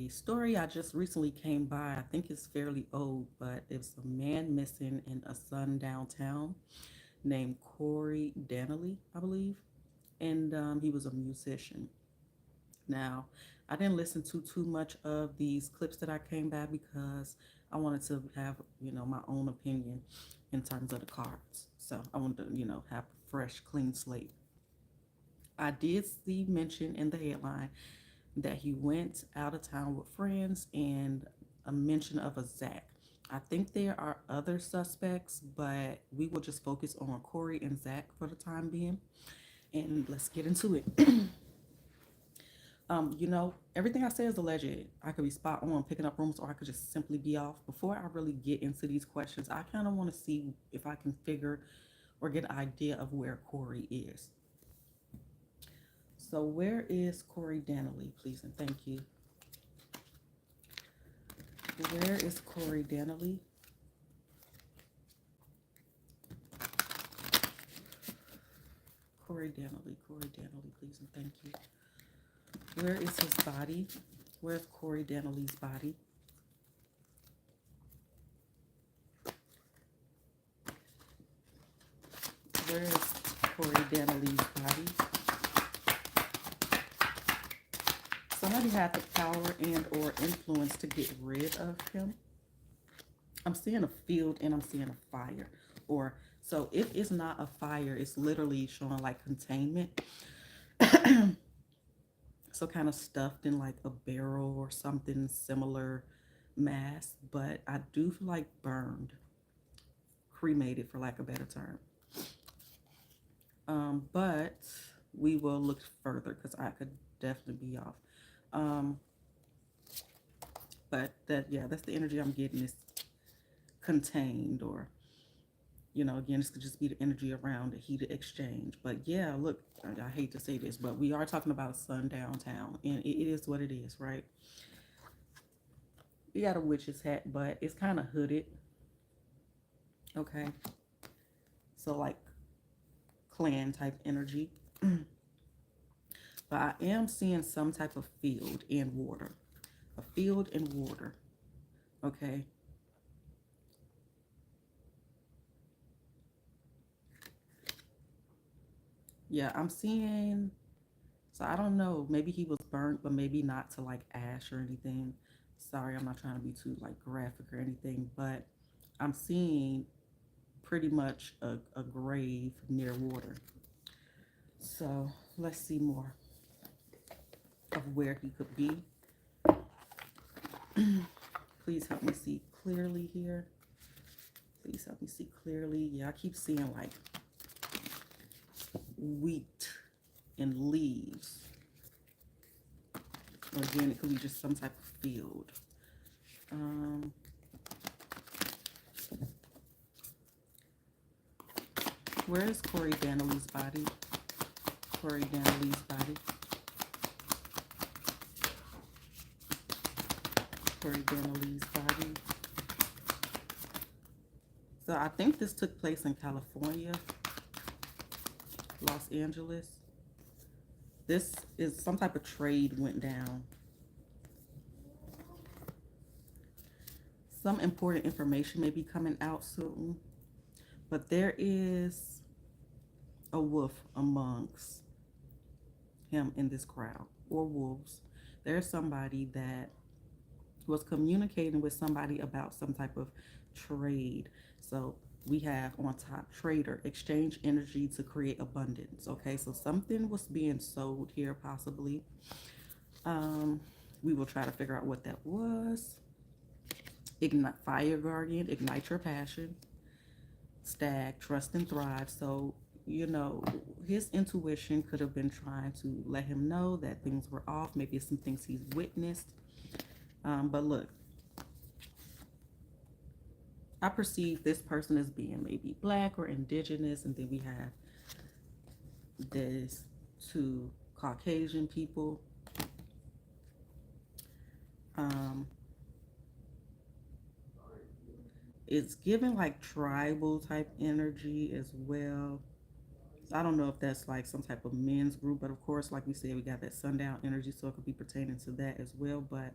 a story I just recently came by. I think it's fairly old, but it's a man missing in a sundown town named Corey Daniely, I believe. And he was a musician. Now, I didn't listen to too much of these clips that I came by because I wanted to have, my own opinion in terms of the cards. So I wanted to, have a fresh, clean slate. I did see mention in the headline that he went out of town with friends and a mention of a Zach. I think there are other suspects, but we will just focus on Corey and Zach for the time being. And let's get into it. Everything I say is alleged. I could be spot on picking up rooms or I could just simply be off. Before I really get into these questions, I kind of want to see if I can figure or get an idea of where Corey is. So, where is Corey Daniely, please? And thank you. Where is Corey Daniely? Corey Daniely, please, and thank you. Where is his body? Where's Corey Daniely's body? Where is Corey Daniely's body? Somebody had the power and or influence to get rid of him. I'm seeing a field and I'm seeing a fire. Or so if it's not a fire, it's literally showing like containment. So kind of stuffed in like a barrel or something similar mass, but I do feel like burned, cremated for lack of a better term. But we will look further because I could definitely be off. Um, but that yeah, that's the energy I'm getting is contained or again, this could just be the energy around a heated exchange. But yeah, look, I hate to say this, but we are talking about a sundown town, and it is what it is, right? We got a witch's hat, but it's kind of hooded, okay? So, like, clan type energy. But I am seeing some type of field and water. A field and water, okay? Yeah, I'm seeing. So I don't know. Maybe he was burnt, but maybe not to like ash or anything. Sorry, I'm not trying to be too like graphic or anything, but I'm seeing pretty much a grave near water. So let's see more of where he could be. Please help me see clearly here. Please help me see clearly. Yeah, I keep seeing like wheat and leaves. Or again, it could be just some type of field. Um, where is Corey Daniely's body? Corey Daniely's body. Corey Daniely's body. So I think this took place in California, Los Angeles. This is some type of trade went down. Some important information may be coming out soon, but there is a wolf amongst him in this crowd, or wolves. There's somebody that was communicating with somebody about some type of trade. So we have on top trader, exchange energy to create abundance. Okay, so something was being sold here, possibly. Um, we will try to figure out what that was. Ignite, fire guardian, ignite your passion. Stag, trust and thrive. So his intuition could have been trying to let him know that things were off. Maybe it's some things he's witnessed. But look, I perceive this person as being maybe black or indigenous, and then we have this two Caucasian people. Um, it's giving like tribal type energy as well. So I don't know if that's like some type of men's group, but of course, like we said, we got that sundown energy, so it could be pertaining to that as well. But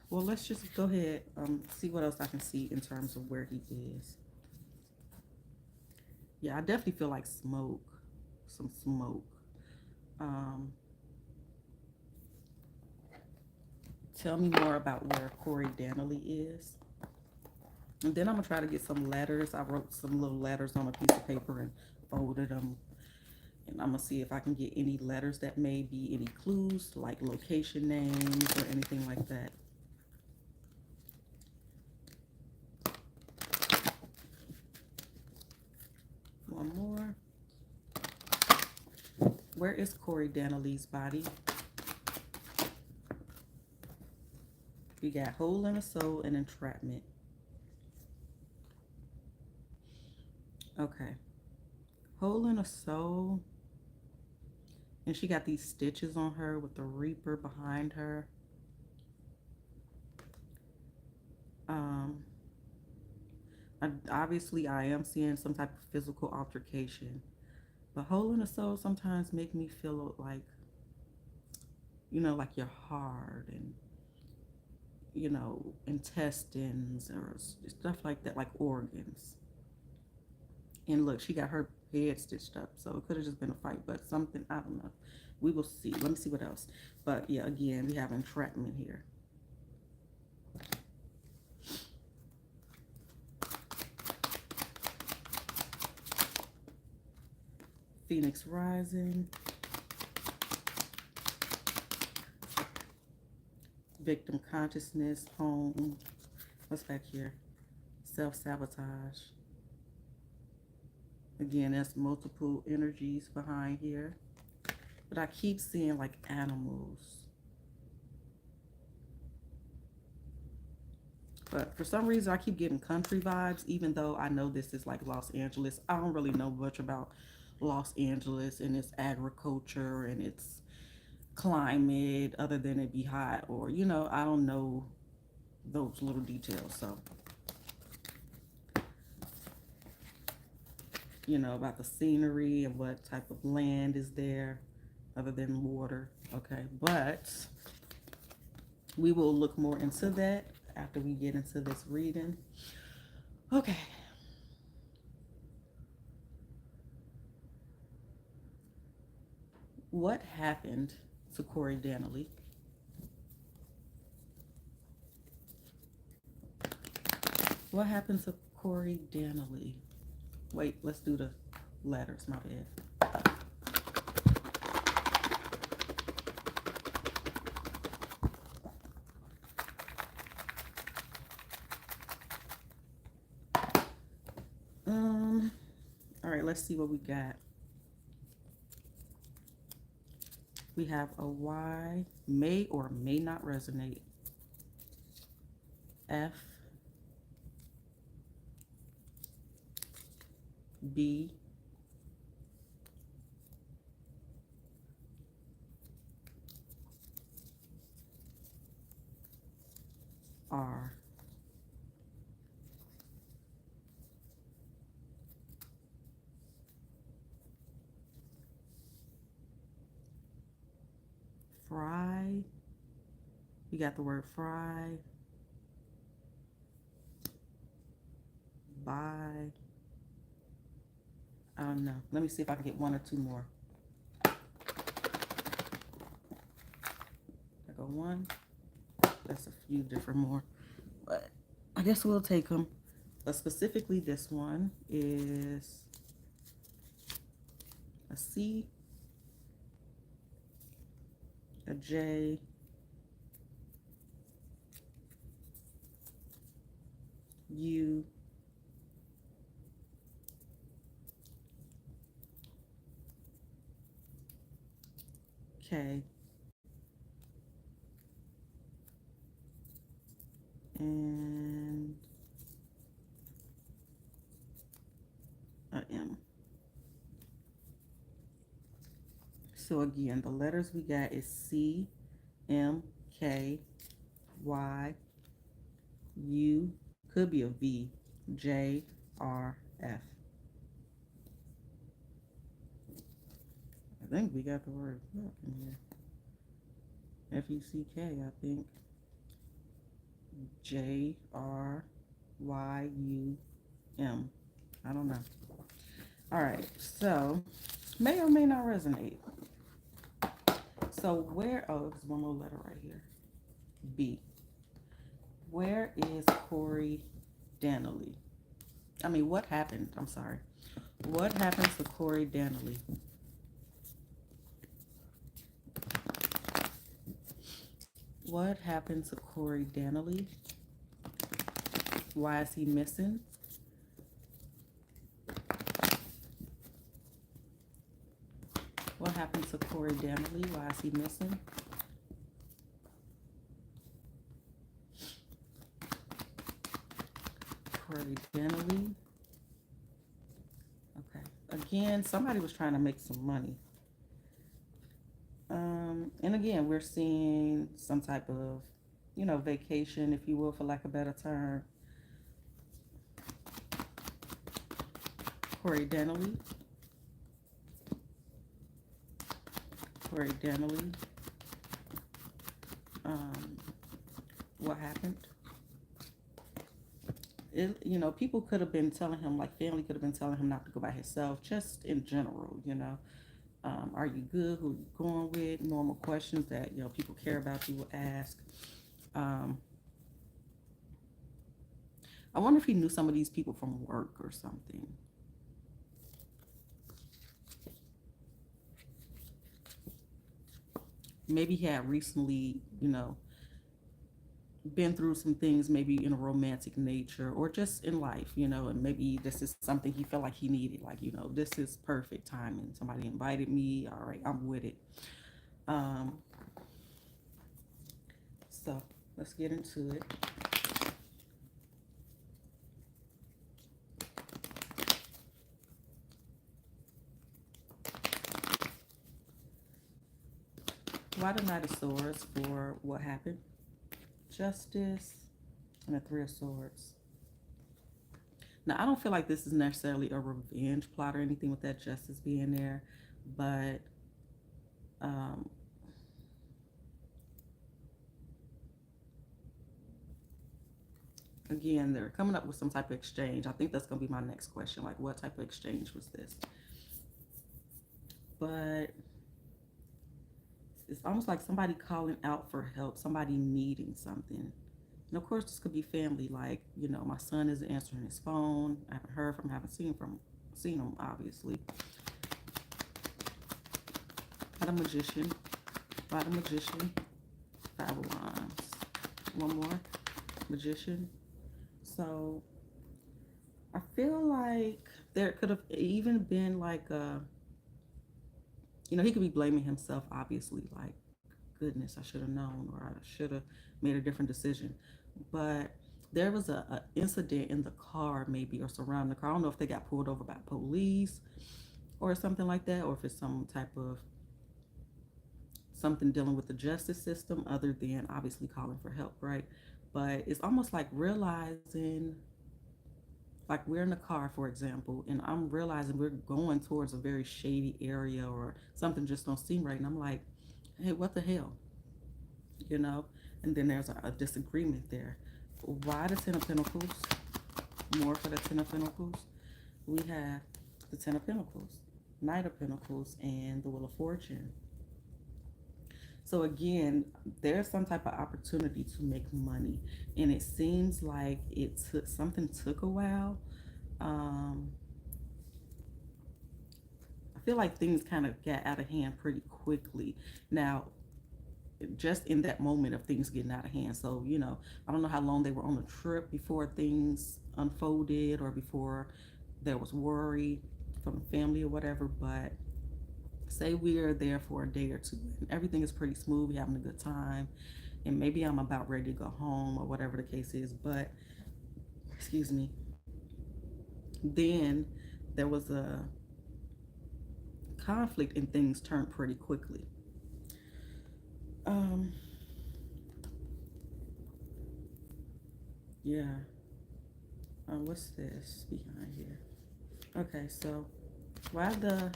Well, let's just go ahead, see what else I can see in terms of where he is. Yeah, I definitely feel like smoke, some smoke. Um, Tell me more about where Corey Daniely is. And then I'm going to try to get some letters. I wrote some little letters on a piece of paper and folded them. And I'm going to see if I can get any letters that may be any clues, like location names or anything like that. One more. Where is Corey Daniely's body? We got hole in a soul and entrapment. Okay. Hole in a soul. And she got these stitches on her with the Reaper behind her. Um, Obviously, I am seeing some type of physical altercation. But hole in the soul sometimes make me feel like, like your heart and, intestines or stuff like that, like organs. And look, she got her head stitched up. So it could have just been a fight, but something, I don't know. We will see. Let me see what else. But yeah, again, we have entrapment here. Phoenix rising. Victim consciousness, home. What's back here? Self-sabotage. Again, there's multiple energies behind here. But I keep seeing like animals. But for some reason, I keep getting country vibes, even though I know this is like Los Angeles. I don't really know much about Los Angeles and its agriculture and its climate other than it be hot or, I don't know those little details. So, about the scenery and what type of land is there other than water. Okay, but we will look more into that after we get into this reading. Okay. What happened to Corey Daniely? What happened to Corey Daniely? Wait, let's do the letters, my bad. All right, let's see what we got. We have a Y, may or may not resonate. F, B, R. Fry. We got the word fry. Bye. I don't know. Let me see if I can get one or two more. I go one. That's a few different more. But I guess we'll take them. But specifically, this one is a C, a J, U, K, and a M. So again, the letters we got is C, M, K, Y, U, could be a V, J, R, F. I think we got the word fuck in here. F-U-C-K, I think. Jrym. I don't know. All right, so may or may not resonate. So where? Oh, there's one more letter right here. B. Where is Corey Daniely? I mean, what happened? I'm sorry. What happened to Corey Daniely? What happened to Corey Daniely? Why is he missing? What happened to Corey Daniely? Why is he missing? Corey Daniely. Okay. Again, somebody was trying to make some money. And again, we're seeing some type of, vacation, if you will, for lack of a better term. Corey Daniely. Corey Daniely. What happened? People could have been telling him, like family could have been telling him not to go by himself, just in general. Are you good? Who you going with? Normal questions that, people care about, you will ask. I wonder if he knew some of these people from work or something. Maybe he had recently, been through some things, maybe in a romantic nature or just in life, and maybe this is something he felt like he needed. Like, this is perfect timing. Somebody invited me. All right, I'm with it. So let's get into it. Why the Knight of Swords for what happened? Justice and the Three of Swords. Now, I don't feel like this is necessarily a revenge plot or anything with that justice being there, but um, again, they're coming up with some type of exchange. I think that's going to be my next question. Like, what type of exchange was this? But it's almost like somebody calling out for help, somebody needing something. And of course, this could be family. Like, my son isn't answering his phone. I haven't heard from him, haven't seen him, obviously. Not a magician. Not a magician. Five of Wands. One more. Magician. So, I feel like there could have even been like he could be blaming himself, obviously, like, goodness, I should have known, or I should have made a different decision. But there was a incident in the car, maybe, or surrounding the car. I don't know if they got pulled over by police or something like that, or if it's some type of something dealing with the justice system other than obviously calling for help, right? But it's almost like realizing, like we're in a car, for example, and I'm realizing we're going towards a very shady area or something just don't seem right. And I'm like, hey, what the hell? you know, and then there's a disagreement there. Why the Ten of Pentacles? More for the Ten of Pentacles. We have the Ten of Pentacles, Knight of Pentacles, and the Wheel of Fortune. So again, there's some type of opportunity to make money, and it seems like something took a while. I feel like things kind of got out of hand pretty quickly. Now, just in that moment of things getting out of hand. So, I don't know how long they were on the trip before things unfolded or before there was worry from the family or whatever, but say we are there for a day or two and everything is pretty smooth, we're having a good time, and maybe I'm about ready to go home or whatever the case is, but excuse me, then there was a conflict and things turned pretty quickly. Yeah. What's this behind here? Okay, so why the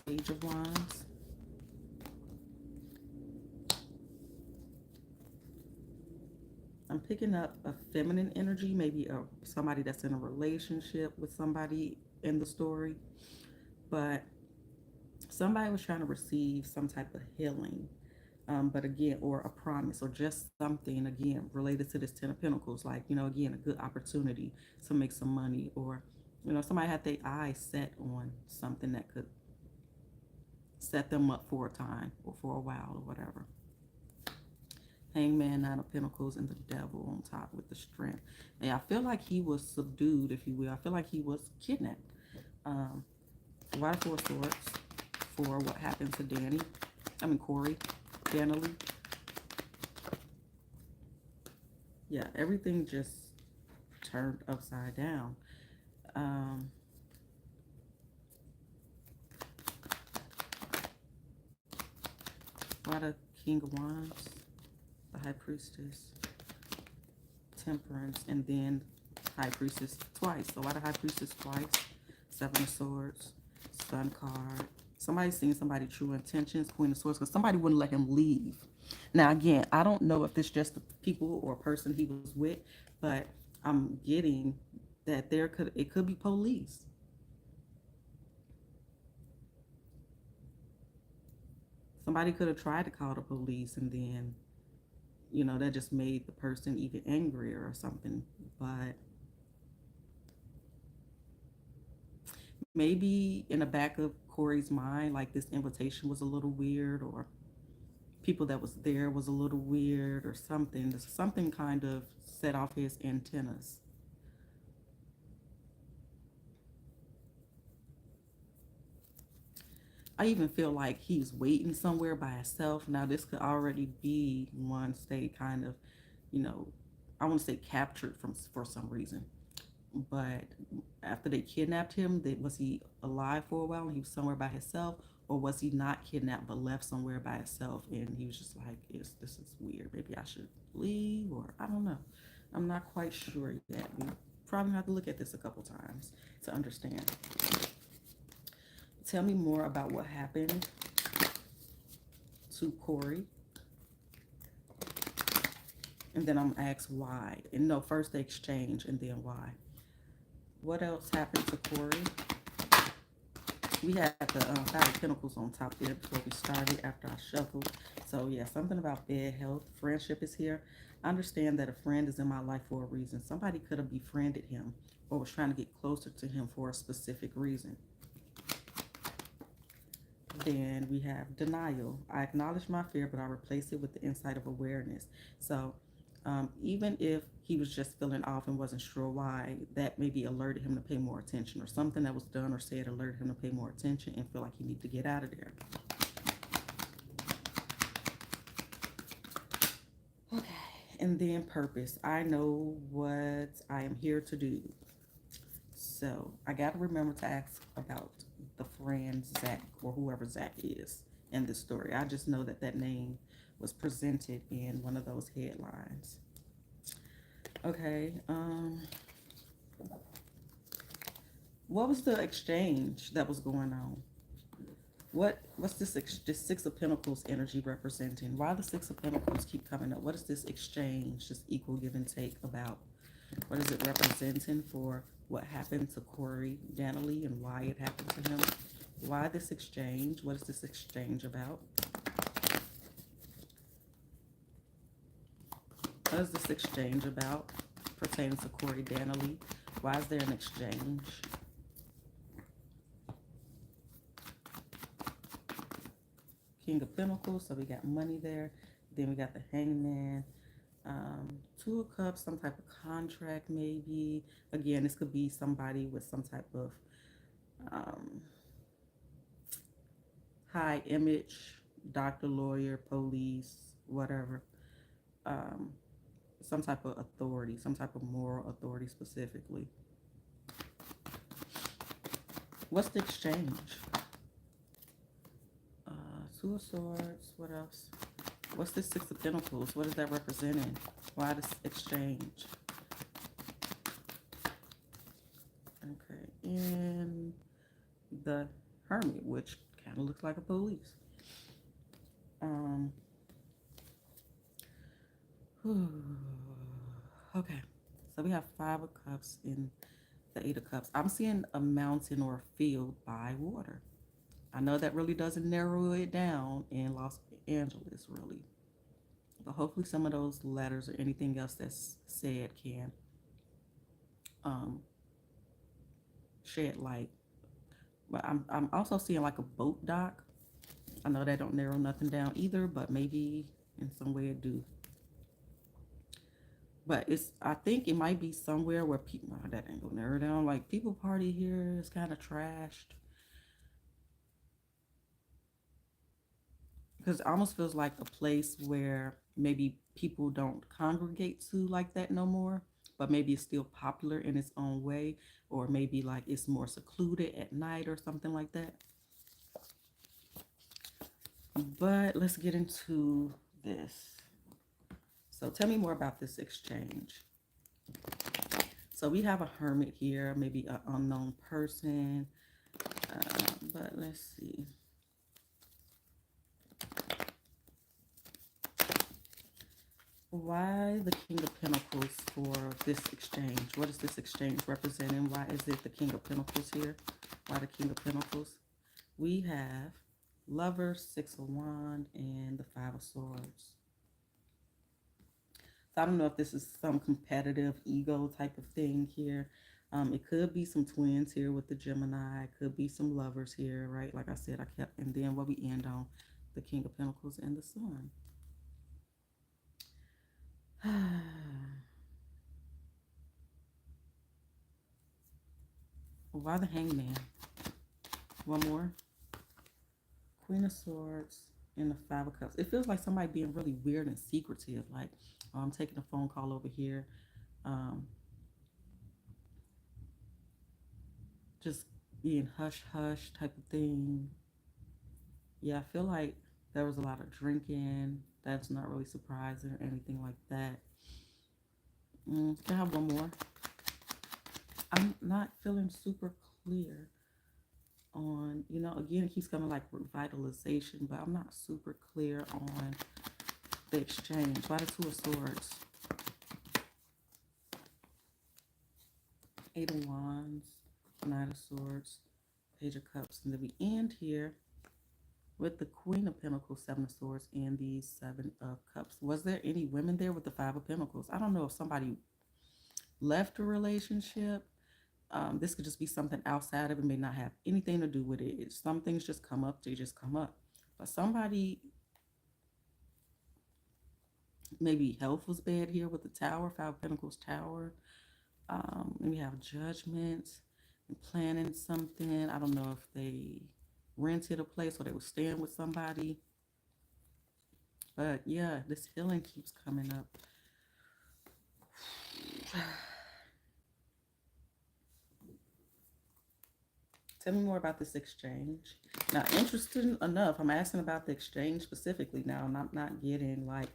Page of Wands? I'm picking up a feminine energy, maybe somebody that's in a relationship with somebody in the story, but somebody was trying to receive some type of healing, but again, or a promise, or just something again related to this Ten of Pentacles, like again, a good opportunity to make some money, or somebody had their eyes set on something that could set them up for a time or for a while or whatever. Hangman, Nine of Pentacles, and the Devil on top with the Strength. And I feel like he was subdued, if you will. I feel like he was kidnapped. Um, Why the Four of Swords for what happened to Corey Daniely. Yeah, everything just turned upside down. Why the King of Wands, the High Priestess, Temperance, and then High Priestess twice. So why the High Priestess twice? Seven of Swords, Sun card. Somebody's seeing somebody true intentions, Queen of Swords, because somebody wouldn't let him leave. Now, again, I don't know if it's just the people or person he was with, but I'm getting that it could be police. Somebody could have tried to call the police, and then that just made the person even angrier or something. But maybe in the back of Corey's mind, like this invitation was a little weird, or people that was there was a little weird, or something. Something kind of set off his antennas. I even feel like he's waiting somewhere by himself. Now, this could already be one state kind of, you know, I want to say captured for some reason. But after they kidnapped him, was he alive for a while and he was somewhere by himself? Or was he not kidnapped but left somewhere by himself and he was just like, this is weird. Maybe I should leave, or I don't know. I'm not quite sure yet. We probably have to look at this a couple times to understand. Tell me more about what happened to Corey. And then I'm gonna ask why. And no, first the exchange and then why. What else happened to Corey? We had the Five of Pentacles on top there before we started, after I shuffled. So yeah, something about bad health. Friendship is here. I understand that a friend is in my life for a reason. Somebody could have befriended him or was trying to get closer to him for a specific reason. Then we have denial. I acknowledge my fear, but I replace it with the insight of awareness. So even if he was just feeling off and wasn't sure why, that maybe alerted him to pay more attention, or something that was done or said alerted him to pay more attention and feel like he needed to get out of there. Okay, and then purpose. I know what I am here to do. So I got to remember to ask about the friend Zach, or whoever Zach is in this story. I just know that name was presented in one of those headlines. Okay. What was the exchange that was going on? What's this Six of Pentacles energy representing? Why the Six of Pentacles keep coming up? What is this exchange, this equal give and take about? What is it representing for what happened to Corey Daniely and why it happened to him? Why this exchange? What is this exchange about? What is this exchange about pertaining to Corey Daniely? Why is there an exchange? King of Pentacles, so we got money there. Then we got the Hangman. Two of Cups, some type of contract maybe. Again, this could be somebody with some type of high image, doctor, lawyer, police, whatever. Some type of authority, some type of moral authority specifically. What's the exchange? Two of Swords, what else? What's this Six of Pentacles? What is that representing? Why this exchange? Okay, and the Hermit, which kind of looks like a police. Okay, so we have Five of Cups and the Eight of Cups. I'm seeing a mountain or a field by water. I know that really doesn't narrow it down in Los Angeles, really. But hopefully, some of those letters or anything else that's said can um, shed light. But I'm also seeing like a boat dock. I know that don't narrow nothing down either, but maybe in some way it do. But it's I think it might be somewhere where people that ain't gonna narrow down. Like people party here is kind of trashed because it almost feels like a place where maybe people don't congregate to like that no more. But maybe it's still popular in its own way, or maybe like it's more secluded at night or something like that. But let's get into this. So tell me more about this exchange. So we have a hermit here, maybe an unknown person. But let's see. Why the King of Pentacles for this exchange? What is this exchange representing? Why is it the King of Pentacles here? Why the King of Pentacles? We have Lovers, Six of Wands, and the Five of Swords. So I don't know if this is some competitive ego type of thing here. It could be some twins here with the Gemini. It could be some lovers here, right? Like I said, I kept, and then what we end on, the King of Pentacles and the Sun. Why the Hangman? One more. Queen of Swords and the Five of Cups. It feels like somebody being really weird and secretive. Like, oh, I'm taking a phone call over here. Um, just being hush hush type of thing. Yeah, I feel like there was a lot of drinking. That's not really surprising or anything like that. Can I have one more? I'm not feeling super clear on, again, it keeps coming like revitalization, but I'm not super clear on the exchange. Why the Two of Swords? Eight of Wands, Nine of Swords, Page of Cups, and then we end here with the Queen of Pentacles, Seven of Swords, and the Seven of Cups. Was there any women there with the Five of Pentacles? I don't know if somebody left a relationship. This could just be something outside of it, may not have anything to do with it. Some things just come up, they just come up. But somebody, maybe health was bad here with the Tower, Five of Pentacles Tower. And we have judgments and planning something. I don't know if they rented a place or they were staying with somebody. But yeah, this healing keeps coming up. Tell me more about this exchange. Now, interesting enough, I'm asking about the exchange specifically now, and I'm not getting like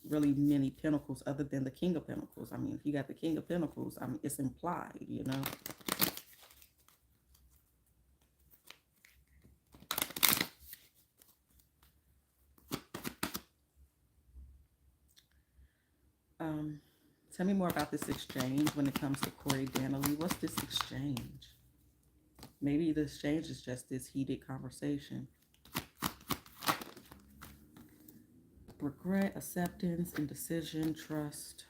really many pentacles other than the King of Pentacles. I mean, if you got the King of Pentacles, I mean, it's implied. Um, Tell me more about this exchange when it comes to Corey Daniely. What's this exchange? Maybe the exchange is just this heated conversation. Regret, acceptance, indecision, trust,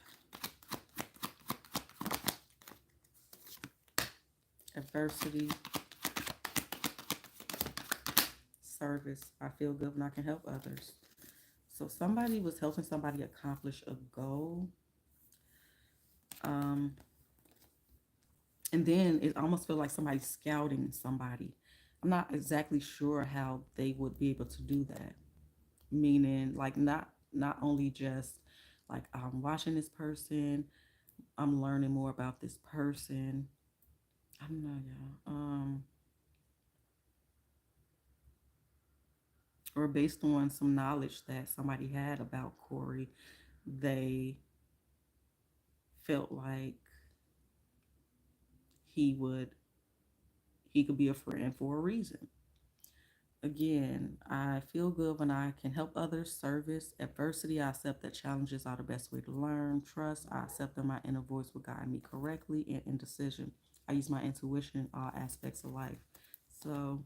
adversity, service. I feel good when I can help others. So somebody was helping somebody accomplish a goal. Um, and then it almost feels like somebody's scouting somebody. I'm not exactly sure how they would be able to do that. Meaning, like not only just like I'm watching this person, I'm learning more about this person. I don't know, y'all. Or based on some knowledge that somebody had about Corey, they felt like he would he could be a friend for a reason. Again, I feel good when I can help others. Service, adversity, I accept that challenges are the best way to learn. Trust, I accept that my inner voice will guide me correctly. And indecision, I use my intuition in all aspects of life. So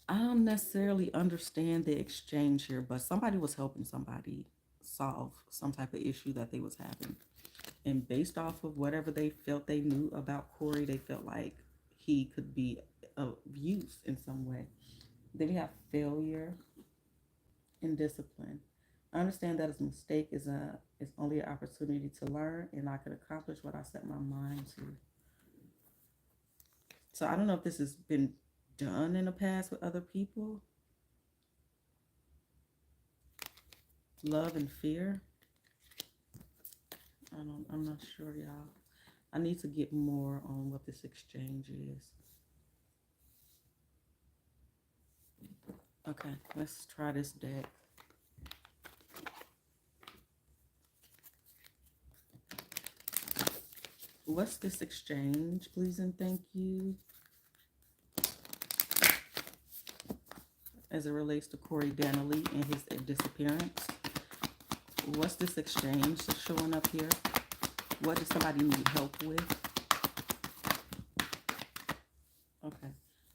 I don't necessarily understand the exchange here, but somebody was helping somebody solve some type of issue that they was having. And based off of whatever they felt they knew about Corey, they felt like he could be of use in some way. Then we have failure and discipline. I understand that a mistake is only an opportunity to learn, and I can accomplish what I set my mind to. So I don't know if this has been done in the past with other people. Love and fear. I'm not sure, y'all. I need to get more on what this exchange is. Okay, let's try this deck. What's this exchange, please and thank you, as it relates to Corey Daniely and his disappearance? What's this exchange that's showing up here? What does somebody need help with? Okay.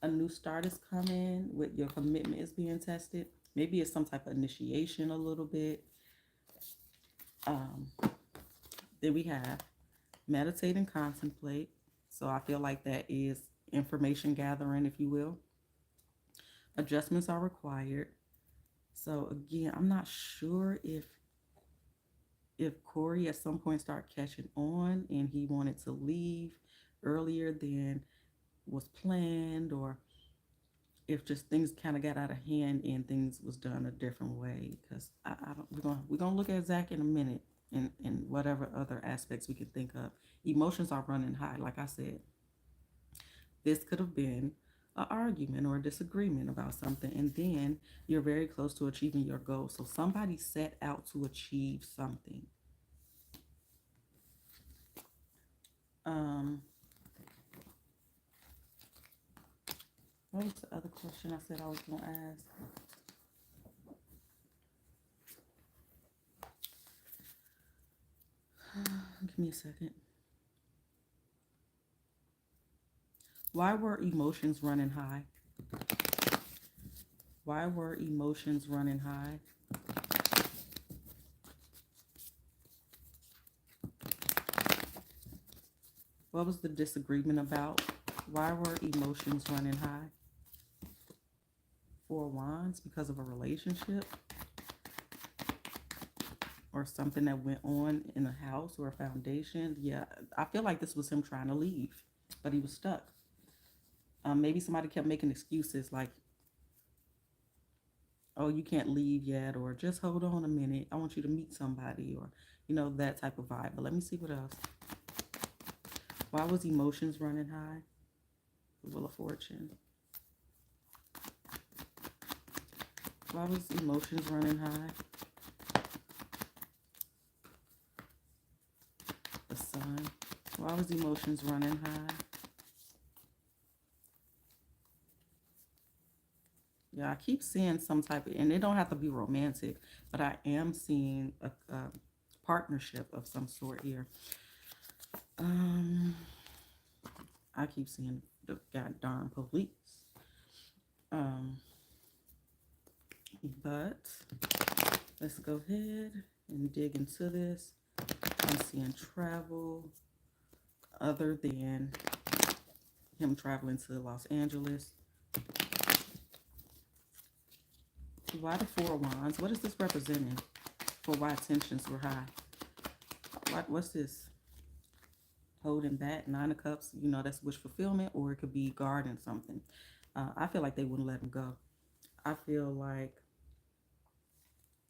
A new start is coming with your commitment is being tested. Maybe it's some type of initiation a little bit. Um, then we have meditate and contemplate. So I feel like that is information gathering, if you will. Adjustments are required. So again, I'm not sure if Corey at some point started catching on and he wanted to leave earlier than was planned, or if just things kind of got out of hand and things was done a different way. Because I don't, we're gonna look at Zach in a minute, and whatever other aspects we can think of. Emotions are running high. Like I said, this could have been an argument or a disagreement about something, and then you're very close to achieving your goal. So somebody set out to achieve something. Um, what was the other question I said I was gonna ask? Give me a second. Why were emotions running high? Why were emotions running high? What was the disagreement about? Why were emotions running high? Four Wands, because of a relationship or something that went on in a house or a foundation. Yeah, I feel like this was him trying to leave, but he was stuck. Maybe somebody kept making excuses like, oh, you can't leave yet, or just hold on a minute. I want you to meet somebody, or, that type of vibe. But let me see what else. Why was emotions running high? The Wheel of Fortune. Why was emotions running high? The Sun. Why was emotions running high? Yeah, I keep seeing some type of, and it don't have to be romantic, but I am seeing a partnership of some sort here. I keep seeing the goddamn police. But let's go ahead and dig into this. I'm seeing travel other than him traveling to Los Angeles. Why the Four Wands? What is this representing for why tensions were high? What's this? Holding back, Nine of Cups, that's wish fulfillment, or it could be guarding something. I feel like they wouldn't let him go. I feel like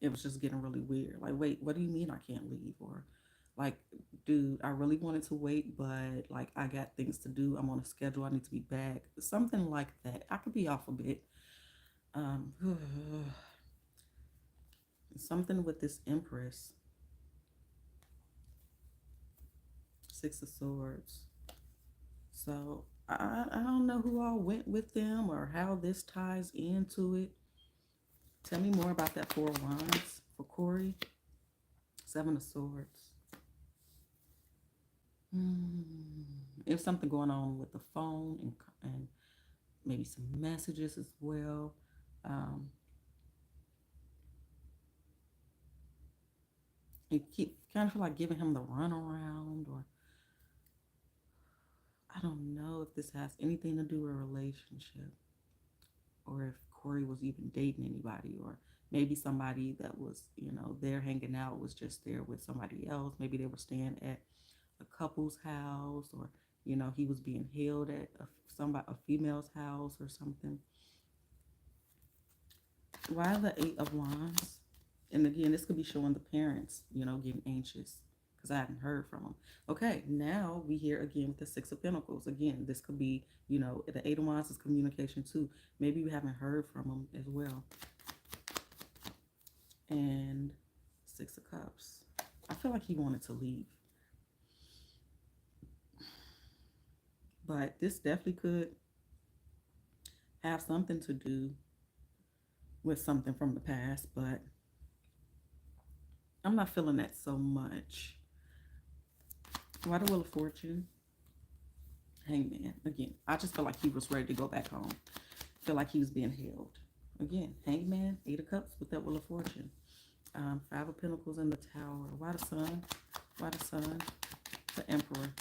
it was just getting really weird. Like, wait, what do you mean I can't leave? Or like, dude, I really wanted to wait, but like I got things to do. I'm on a schedule. I need to be back. Something like that. I could be off a bit. Something with this Empress. Six of Swords. So I don't know who all went with them or how this ties into it. Tell me more about that Four of Wands for Corey. Seven of Swords. There's something going on with the phone and maybe some messages as well. Um, it keep kind of feel like giving him the runaround, or I don't know if this has anything to do with a relationship, or if Corey was even dating anybody, or maybe somebody that was, there hanging out was just there with somebody else. Maybe they were staying at a couple's house, or he was being held at a female's house or something. Why the Eight of Wands? And again, this could be showing the parents, getting anxious because I haven't heard from them. Okay, now we hear again with the Six of Pentacles. Again, this could be, the Eight of Wands is communication too. Maybe we haven't heard from them as well. And Six of Cups. I feel like he wanted to leave. But this definitely could have something to do with something from the past, but I'm not feeling that so much. Why the Wheel of Fortune? Hangman. Again, I just feel like he was ready to go back home. Feel like he was being held. Again, Hangman, Eight of Cups with that Wheel of Fortune. Five of Pentacles in the Tower. Why the Sun? Why the Sun? The Emperor.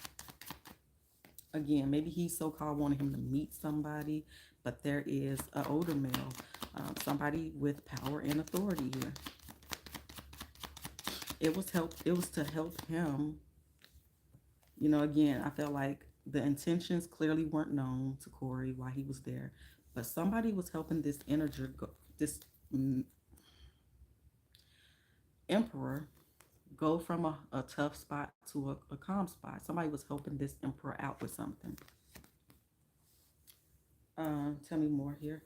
Again, maybe he so-called wanted him to meet somebody, but there is an older male, somebody with power and authority here. It was to help him. Again, I felt like the intentions clearly weren't known to Corey while he was there, but somebody was helping this this emperor go from a tough spot to a calm spot. Somebody was helping this emperor out with something. Tell me more here.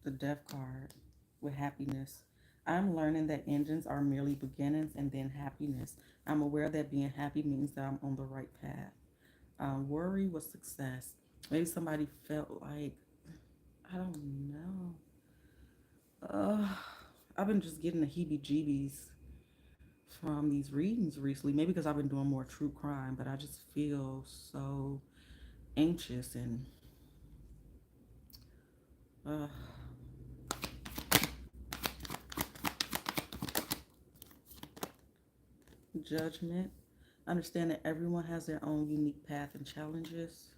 The Death card with happiness. I'm learning that engines are merely beginnings and then happiness. I'm aware that being happy means that I'm on the right path. Worry was success. Maybe somebody felt like, I don't know. I've been just getting the heebie-jeebies from these readings recently. Maybe because I've been doing more true crime, but I just feel so anxious and uh, judgment. Understand that everyone has their own unique path and challenges.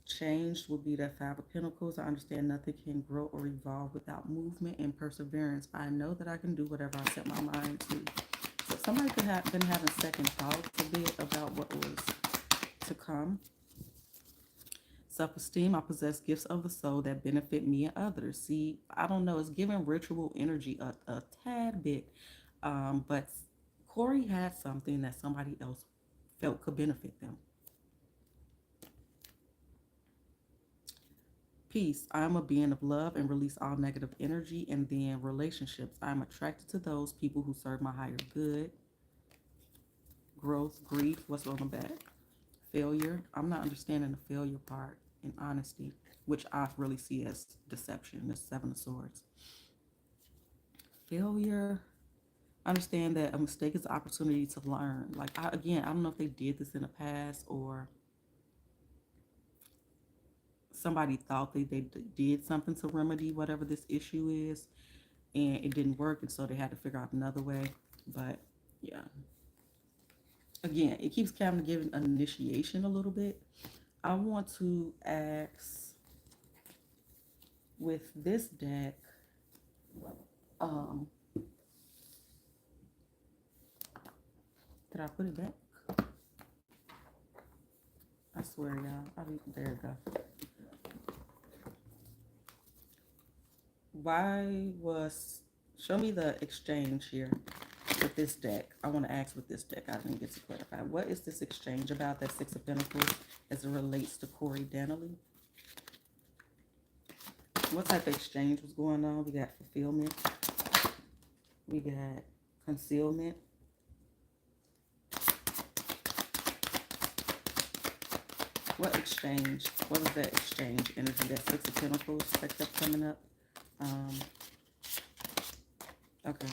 Change will be that Five of Pentacles. I understand nothing can grow or evolve without movement and perseverance. I know that I can do whatever I set my mind to. So somebody could have been having second thoughts a bit about what was to come. Self-esteem. I possess gifts of the soul that benefit me and others. See, I don't know. It's giving ritual energy a tad bit. But Corey had something that somebody else felt could benefit them. Peace. I'm a being of love and release all negative energy. And then relationships. I'm attracted to those people who serve my higher good. Growth, grief. What's on the back? Failure. I'm not understanding the failure part. And honesty, which I really see as deception. The Seven of Swords. Failure. Understand that a mistake is an opportunity to learn. Like, I don't know if they did this in the past, or somebody thought they did something to remedy whatever this issue is, and it didn't work, and so they had to figure out another way. But yeah, again, it keeps kind of giving an initiation a little bit. I want to ask with this deck, did I put it back? I swear, y'all. There we go. Show me the exchange here with this deck. I want to ask with this deck. I didn't get to clarify. What is this exchange about, that Six of Pentacles, as it relates to Corey Daniely? What type of exchange was going on? We got fulfillment. We got concealment. What exchange? What was that exchange energy? That Six of Pentacles that kept coming up. Um, okay.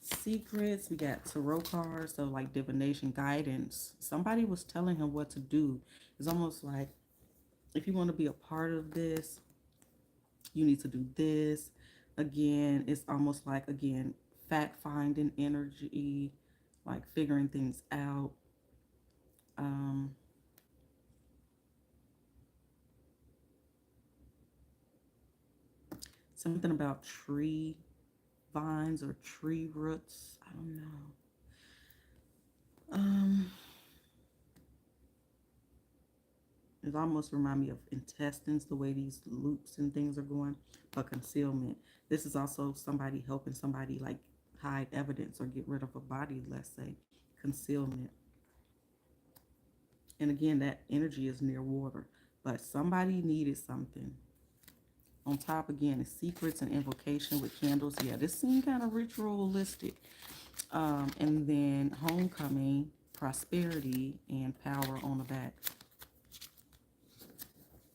Secrets. We got tarot cards. So like divination, guidance. Somebody was telling him what to do. It's almost like if you want to be a part of this, you need to do this. Again, it's almost like, again, fact finding energy, like figuring things out. Um, Something about tree vines or tree roots. I don't know. Um, it almost reminds me of intestines, the way these loops and things are going. But concealment. This is also somebody helping somebody like hide evidence or get rid of a body, let's say. Concealment. And again, that energy is near water. But somebody needed something. On top again is secrets and invocation with candles. Yeah, this seemed kind of ritualistic. And then homecoming, prosperity, and power on the back.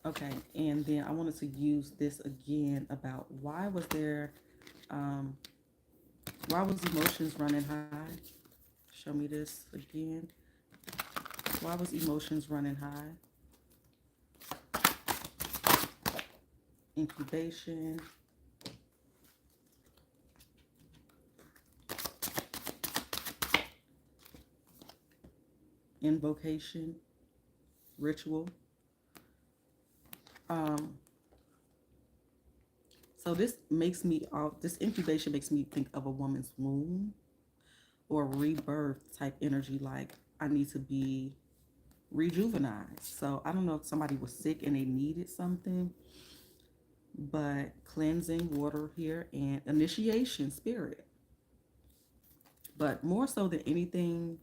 Okay, and then I wanted to use this again about why was there, why was emotions running high? Show me this again. Why was emotions running high? Incubation. Invocation. Ritual. So this makes me, this incubation makes me think of a woman's womb or rebirth type energy, like I need to be rejuvenized. So I don't know if somebody was sick and they needed something, but cleansing water here and initiation spirit. But more so than anything,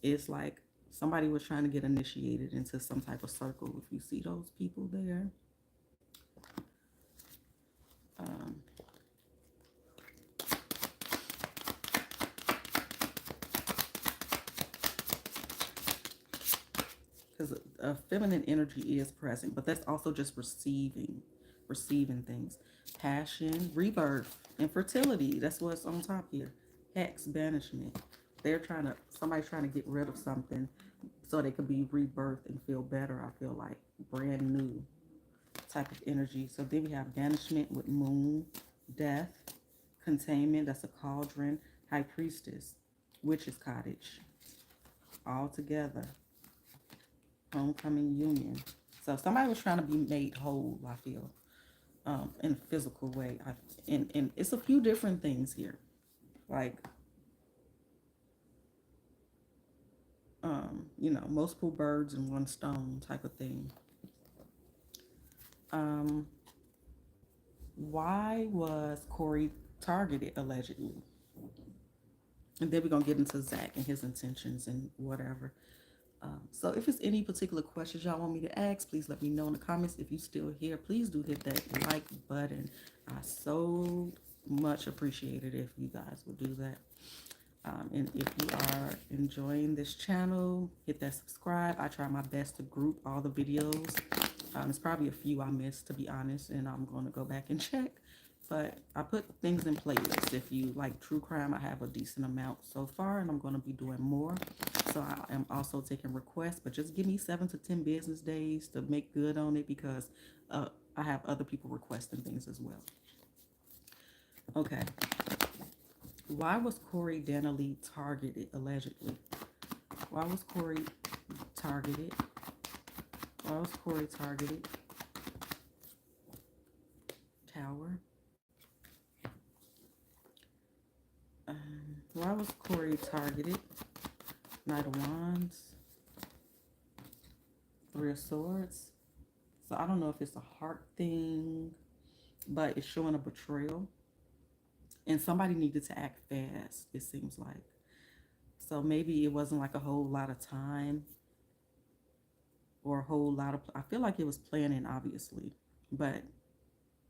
it's like somebody was trying to get initiated into some type of circle. If you see those people there. Um, because feminine energy is present, but that's also just receiving things. Passion, rebirth, and fertility. That's what's on top here. Hex, banishment. Somebody's trying to get rid of something so they could be rebirthed and feel better. I feel like brand new type of energy. So then we have banishment with moon, death, containment. That's a cauldron, high priestess, witch's cottage, all together. Homecoming union. So somebody was trying to be made whole, I feel, in a physical way. And it's a few different things here. Like, multiple birds in one stone type of thing. Why was Corey targeted allegedly? And then we're going to get into Zach and his intentions and whatever. So if it's any particular questions y'all want me to ask, please let me know in the comments. If you're still here, please do hit that like button. I so much appreciate it if you guys would do that. And if you are enjoying this channel, hit that subscribe. I try my best to group all the videos. There's probably a few I missed, to be honest, and I'm going to go back and check. But I put things in playlists. If you like true crime, I have a decent amount so far, and I'm going to be doing more. So I am also taking requests, but just give me 7 to 10 business days to make good on it, because I have other people requesting things as well. Okay. Why was Corey Daniely targeted, allegedly? Why was Corey targeted? Why was Corey targeted? Tower. Why was Corey targeted? Knight of Wands. Three of Swords. So I don't know if it's a heart thing, but it's showing a betrayal. And somebody needed to act fast, it seems like. So maybe it wasn't like a whole lot of time or a whole lot of, I feel like it was planning, obviously. But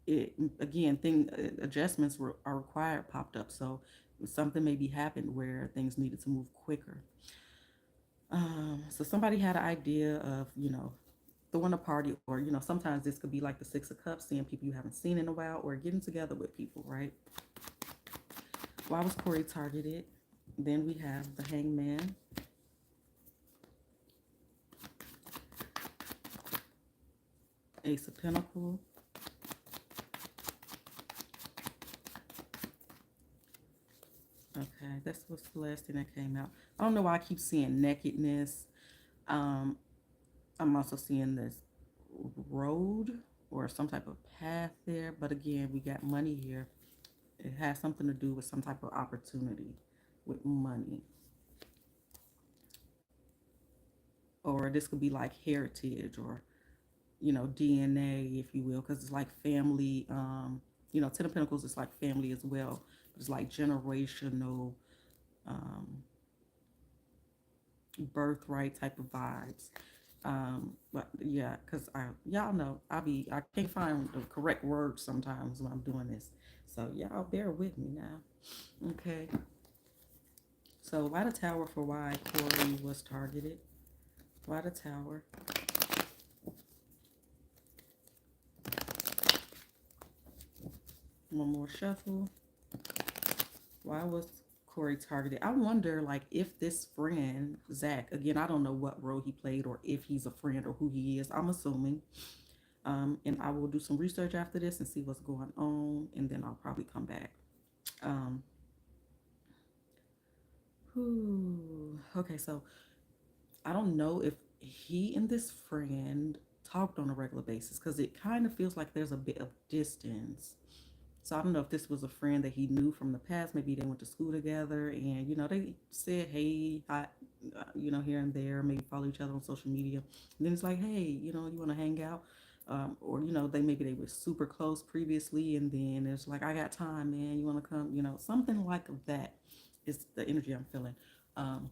it again, thing adjustments are required popped up. So something maybe happened where things needed to move quicker. So somebody had an idea of, throwing a party, or sometimes this could be like the Six of Cups, seeing people you haven't seen in a while, or getting together with people, right? Why was Corey targeted? Then we have the Hangman, Ace of Pentacles. Okay, that's what's the last thing that came out. I don't know why I keep seeing nakedness. Um, I'm also seeing this road or some type of path there. But again, we got money here. It has something to do with some type of opportunity with money. Or this could be like heritage or, DNA, if you will, because it's like family. Ten of Pentacles is like family as well. But it's like generational um, birthright type of vibes. But yeah, because y'all know I can't find the correct words sometimes when I'm doing this. So y'all bear with me now. Okay. So why the tower for why Corey was targeted? Why the tower? One more shuffle. Why was Corey targeted? I wonder, like, if this friend, Zach, again, I don't know what role he played or if he's a friend or who he is. I'm assuming. And I will do some research after this and see what's going on, and then I'll probably come back. Um, okay, so I don't know if he and this friend talked on a regular basis because it kind of feels like there's a bit of distance. So I don't know if this was a friend that he knew from the past. Maybe they went to school together, and they said hey, hi, here and there. Maybe follow each other on social media. And then it's like, hey, you want to hang out, or they were super close previously, and then it's like, I got time, man. You want to come? Something like that is the energy I'm feeling. Um,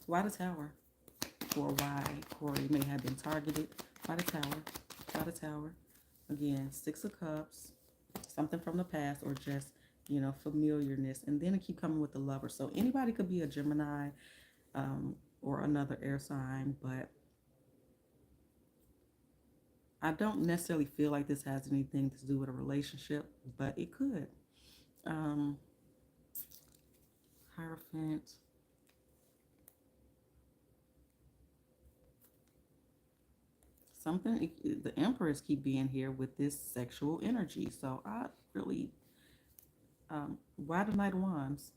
why the tower? Or why Corey may have been targeted? Why the tower? Why the tower? Again, Six of Cups, something from the past, or just, familiarness. And then it keep coming with the Lover. So anybody could be a Gemini, or another air sign, but I don't necessarily feel like this has anything to do with a relationship, but it could. Um, Hierophant. Something, the Empress keep being here with this sexual energy. So I really, why the Knight of Wands?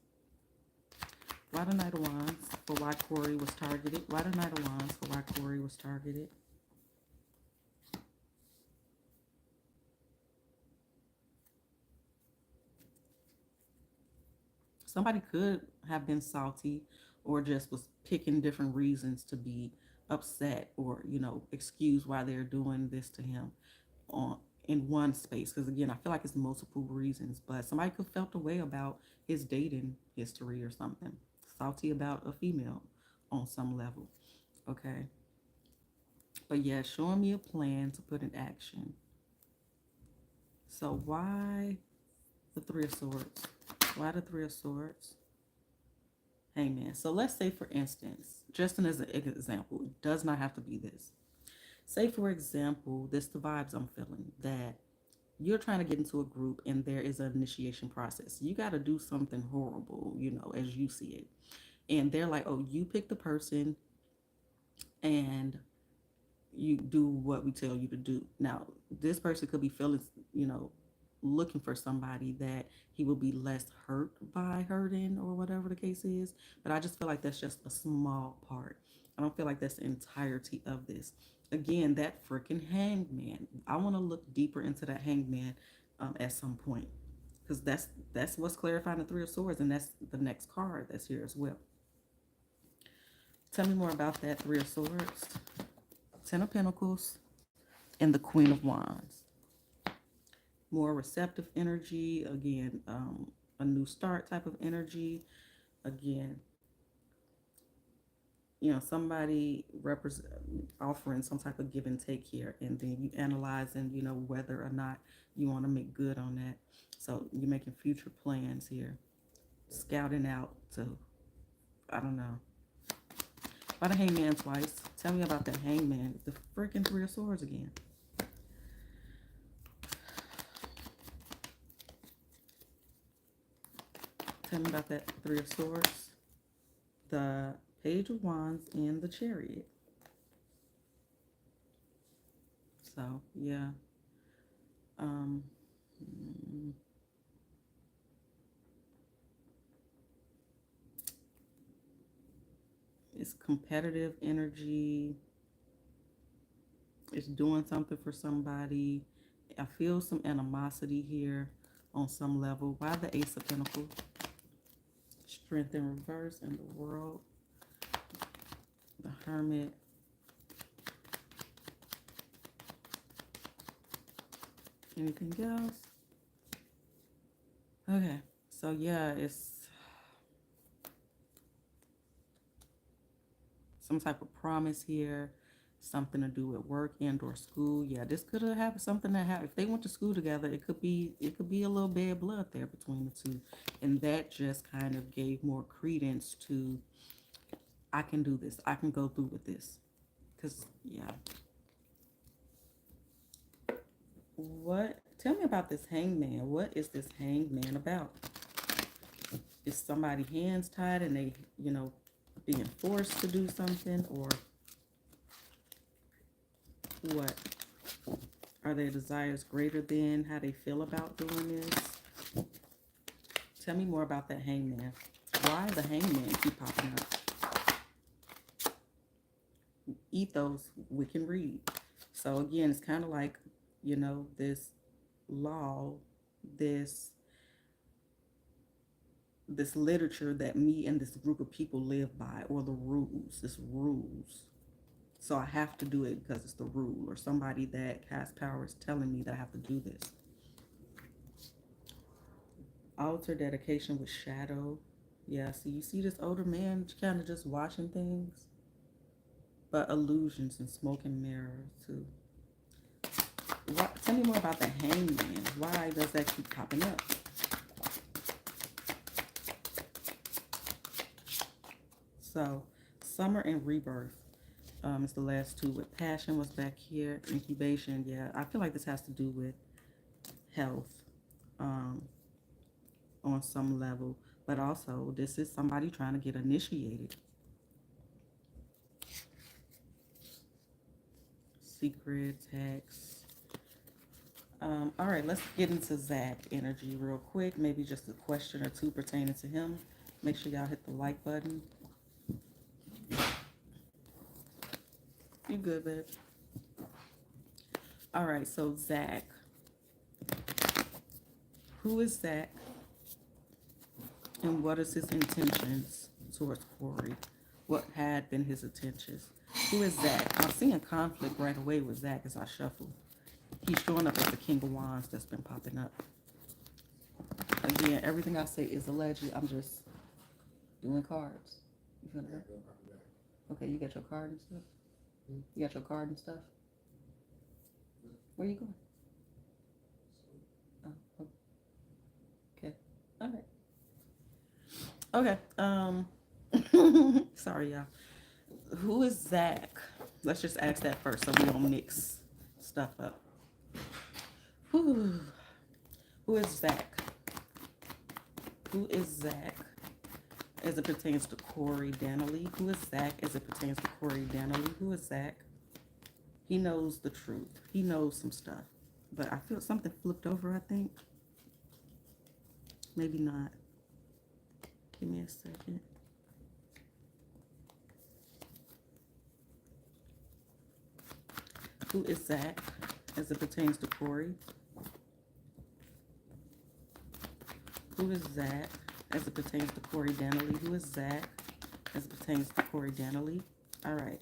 Why the Knight of Wands for why Corey was targeted? Why the Knight of Wands for why Corey was targeted? Somebody could have been salty or just was picking different reasons to be upset or, excuse why they're doing this to him on in one space. Because again, I feel like it's multiple reasons, but somebody could felt a way about his dating history or something. Salty about a female on some level. Okay. But yeah, showing me a plan to put in action. So why the Three of Swords? Why the Three of Swords? Hangman. So let's say, for instance, just as an example, it does not have to be this. Say, for example, this the vibes I'm feeling that you're trying to get into a group and there is an initiation process. You got to do something horrible, as you see it. And they're like, oh, you pick the person and you do what we tell you to do. Now, this person could be feeling, you know, looking for somebody that he will be less hurt by hurting or whatever the case is. But I just feel like that's just a small part. I don't feel like that's the entirety of this. Again, that freaking hangman. I want to look deeper into that hangman at some point because that's what's clarifying the Three of Swords, and that's the next card that's here as well. Tell me more about that Three of Swords, Ten of Pentacles, and the Queen of Wands. More receptive energy, again, a new start type of energy. Again, somebody represent offering some type of give and take here, and then you analyzing, whether or not you want to make good on that. So you're making future plans here, scouting out to, I don't know. By the hangman twice. Tell me about the hangman. The freaking three of swords again. Tell me about that three of swords. The page of wands and the chariot. So yeah. Um, it's competitive energy. It's doing something for somebody. I feel some animosity here on some level. Why the Ace of Pentacles? Strength in reverse in the world. The Hermit. Anything else? Okay, so yeah, it's some type of promise here, something to do with work and or school. Yeah, this could have happened, something that happened. If they went to school together, it could be a little bad blood there between the two. And that just kind of gave more credence to, I can do this. I can go through with this. Cause yeah. Tell me about this hangman. What is this hangman about? Is somebody hands tied and they, being forced to do something, or what? Are their desires greater than how they feel about doing this? Tell me more about that hangman. Why the hangman keep popping up? Ethos, we can read. So again, it's kind of like, this law, this literature that me and this group of people live by, or the rules, this rules. So I have to do it because it's the rule, or somebody that has power is telling me that I have to do this. Altar dedication with shadow. Yeah, so you see this older man kind of just watching things, but illusions and smoke and mirror too. Tell me more about the hangman. Why does that keep popping up? So summer and rebirth. It's the last two. With passion was back here. Incubation. Yeah, I feel like this has to do with health. On some level, but also this is somebody trying to get initiated. Secret text. All right, let's get into Zach energy real quick. Maybe just a question or two pertaining to him. Make sure y'all hit the like button. You good, babe? All right, so Zach. Who is Zach? And what is his intentions towards Corey? What had been his intentions? Who is Zach? I'm seeing conflict right away with Zach as I shuffle. He's showing up as the King of Wands that's been popping up. Again, everything I say is alleged. I'm just doing cards. You feel that? Okay, you got your card and stuff? You got your card and stuff? Where you going? Oh, okay. All right. Okay. Sorry, y'all. Who is Zach? Let's just ask that first so we don't mix stuff up. Who is Zach? Who is Zach as it pertains to Corey Daniely? Who is Zach as it pertains to Corey Daniely? Who is Zach? He knows the truth. He knows some stuff. But I feel something flipped over, I think. Maybe not. Give me a second. Who is Zach as it pertains to Corey? Who is Zach as it pertains to Corey Daniely? Who is Zach as it pertains to Corey Daniely? All right.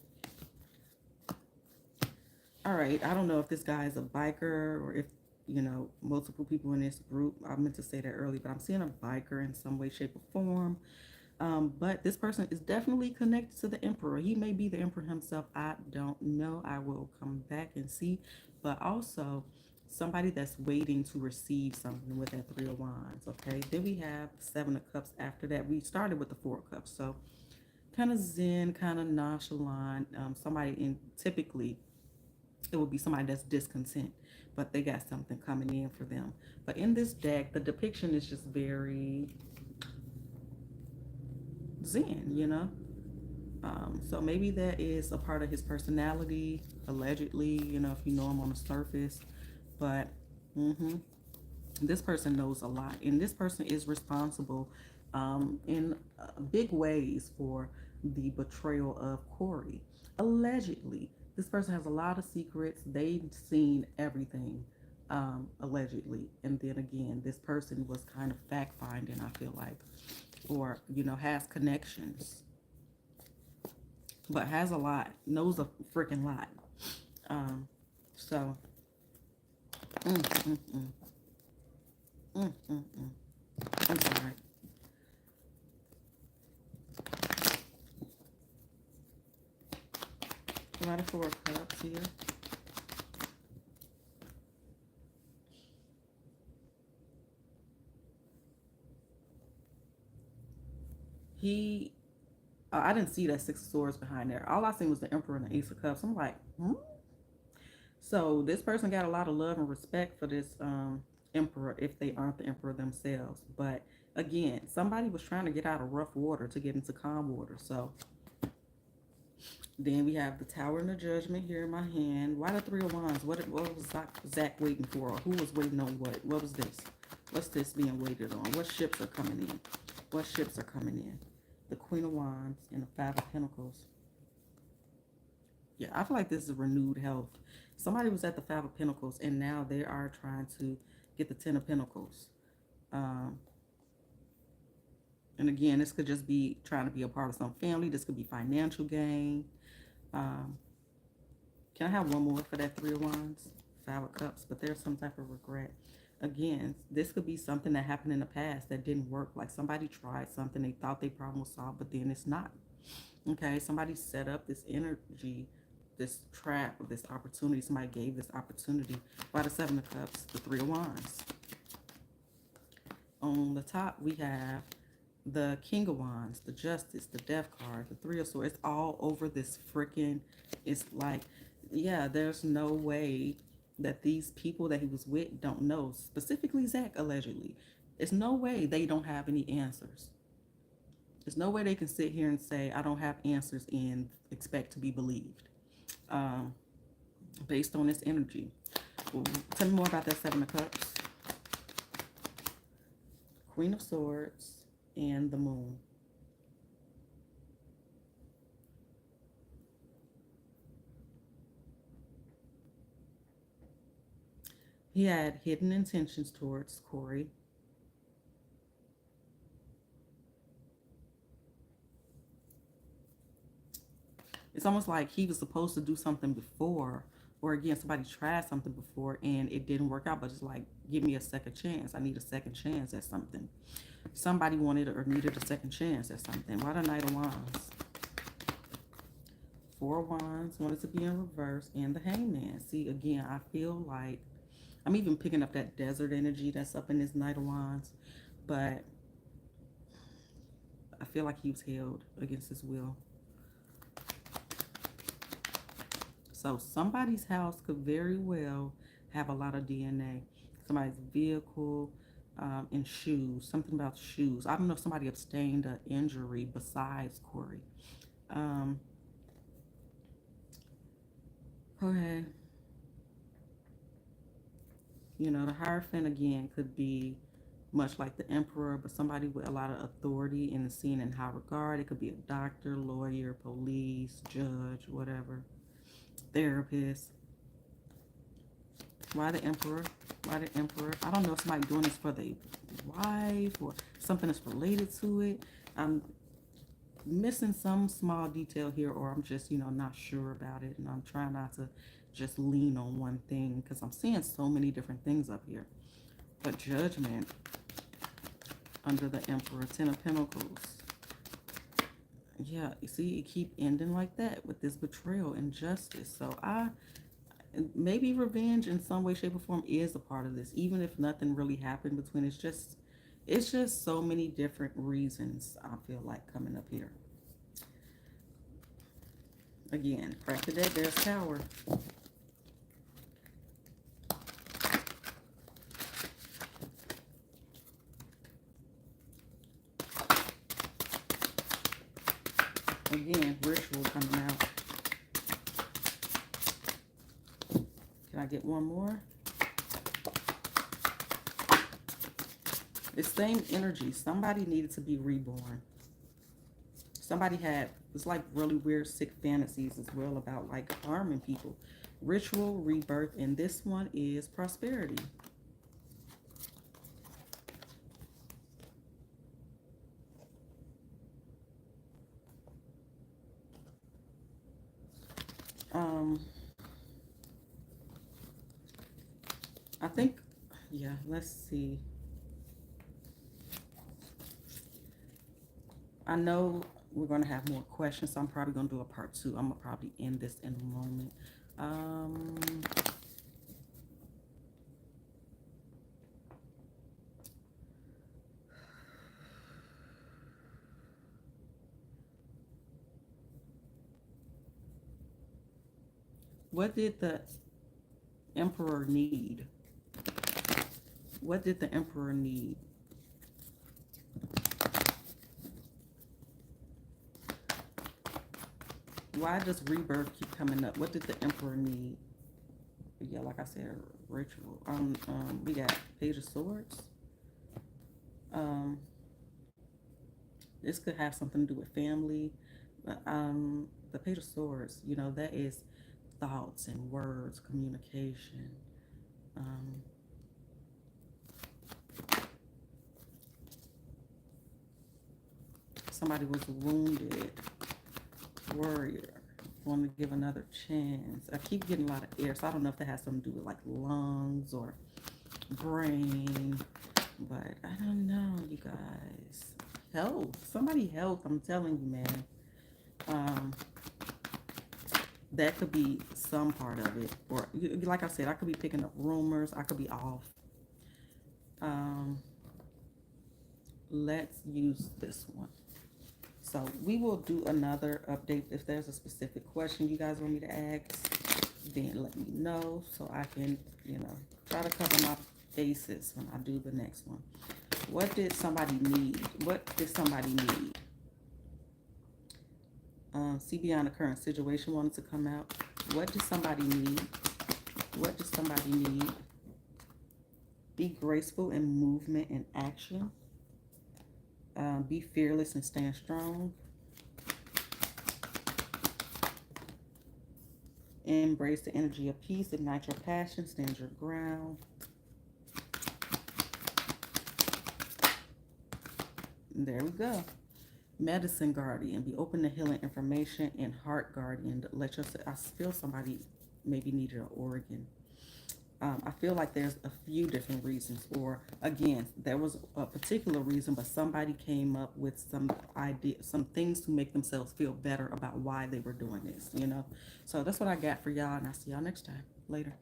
All right. I don't know if this guy is a biker or if, multiple people in this group. I meant to say that earlier, but I'm seeing a biker in some way, shape, or form. But this person is definitely connected to the emperor. He may be the emperor himself. I don't know. I will come back and see. But also somebody that's waiting to receive something with that Three of Wands. Okay. Then we have Seven of Cups after that. We started with the Four of Cups. So kind of zen, kind of nonchalant. Somebody in typically it would be somebody that's discontent, but they got something coming in for them. But in this deck, the depiction is just very zen, you know? So maybe that is a part of his personality, allegedly, you know, if you know him on the surface. But this person knows a lot, and this person is responsible in big ways for the betrayal of Corey. Allegedly, this person has a lot of secrets. They've seen everything, allegedly. And then again, this person was kind of fact finding, I feel like, or, you know, has connections, but has a lot, knows a freaking lot. So, mm, mm, mm, mm, mm, mm. I'm sorry. A lot of Four of Cups here. He, I didn't see that Six of Swords behind there. All I seen was the Emperor and the Ace of Cups. I'm like, hmm? So this person got a lot of love and respect for this emperor if they aren't the emperor themselves. But again, somebody was trying to get out of rough water to get into calm water. So then we have the Tower and the Judgment here in my hand. Why the Three of Wands? What was Zach waiting for? Who was waiting on what? What was this? What's this being waited on? What ships are coming in? What ships are coming in? The Queen of Wands and the Five of Pentacles. Yeah, I feel like this is renewed health. Somebody was at the Five of Pentacles and now they are trying to get the Ten of Pentacles. Um, and again, this could just be trying to be a part of some family. This could be financial gain. Um, can I have one more for that Three of Wands? Five of Cups, but there's some type of regret. Again, this could be something that happened in the past that didn't work. Like somebody tried something, they thought their problem was solved, but then it's not. Okay, somebody set up this energy, this trap, this opportunity. Somebody gave this opportunity. By the Seven of Cups, the Three of Wands. On the top, we have the King of Wands, the Justice, the Death card, the Three of Swords. It's all over this freaking, it's like, yeah, there's no way that these people that he was with don't know, specifically Zach, allegedly. There's no way they don't have any answers. There's no way they can sit here and say, I don't have answers and expect to be believed um, based on this energy. Well, tell me more about that Seven of Cups, Queen of Swords, and the Moon. He had hidden intentions towards Corey. It's almost like he was supposed to do something before, or again, somebody tried something before and it didn't work out, but it's like, give me a second chance. I need a second chance at something. Somebody wanted or needed a second chance at something. Why the Knight of Wands? Four of Wands wanted to be in reverse, and the Hangman. See, again, I feel like I'm even picking up that desert energy that's up in this Knight of Wands, but I feel like he was held against his will. So somebody's house could very well have a lot of DNA. Somebody's vehicle and shoes. Something about shoes. I don't know if somebody abstained an injury besides Corey. Okay. You know, the Hierophant again could be much like the Emperor, but somebody with a lot of authority and seen in high regard. It could be a doctor, lawyer, police, judge, whatever. Therapist. Why the Emperor? Why the Emperor? I don't know if somebody doing this for the wife or something that's related to it. I'm missing some small detail here, or I'm just, you know, not sure about it, and I'm trying not to just lean on one thing because I'm seeing so many different things up here. But Judgment under the Emperor, Ten of Pentacles, Yeah, you see, it keep ending like that with this betrayal and justice. So maybe revenge in some way, shape, or form is a part of this, even if nothing really happened between. It's just so many different reasons I feel like coming up here. Again, crack the deck, there's Tower. Again, ritual coming out. Can I get one more? It's same energy. Somebody needed to be reborn. Somebody had, it's like really weird, sick fantasies as well about like harming people. Ritual, rebirth, and this one is prosperity. Um, I think, yeah, let's see. I know we're going to have more questions, so I'm probably going to do a part two. I'm going to probably end this in a moment. Um, what did the emperor need? What did the emperor need? Why does rebirth keep coming up? What did the emperor need? Yeah, like I said, ritual. We got Page of Swords. Um, this could have something to do with family. But the Page of Swords, you know, that is thoughts and words, communication. Um, somebody was wounded. Warrior. Want to give another chance. I keep getting a lot of air, so I don't know if that has something to do with like lungs or brain, but I don't know, you guys. Health. Somebody health. I'm telling you, man. Um, that could be some part of it, or like I said, I could be picking up rumors. I could be off. Um, let's use this one. So we will do another update. If there's a specific question you guys want me to ask, then let me know so I can, you know, try to cover my bases when I do the next one. What did somebody need? What did somebody need? See beyond the current situation wanted to come out. What did somebody need? What does somebody need? Be graceful in movement and action. Be fearless and stand strong. Embrace the energy of peace. Ignite your passion. Stand your ground. There we go. Medicine guardian. Be open to healing information. And heart guardian. Let yourself. I feel somebody maybe needed an organ. I feel like there's a few different reasons, or again, there was a particular reason, but somebody came up with some idea, some things to make themselves feel better about why they were doing this, you know? So that's what I got for y'all, and I'll see y'all next time. Later.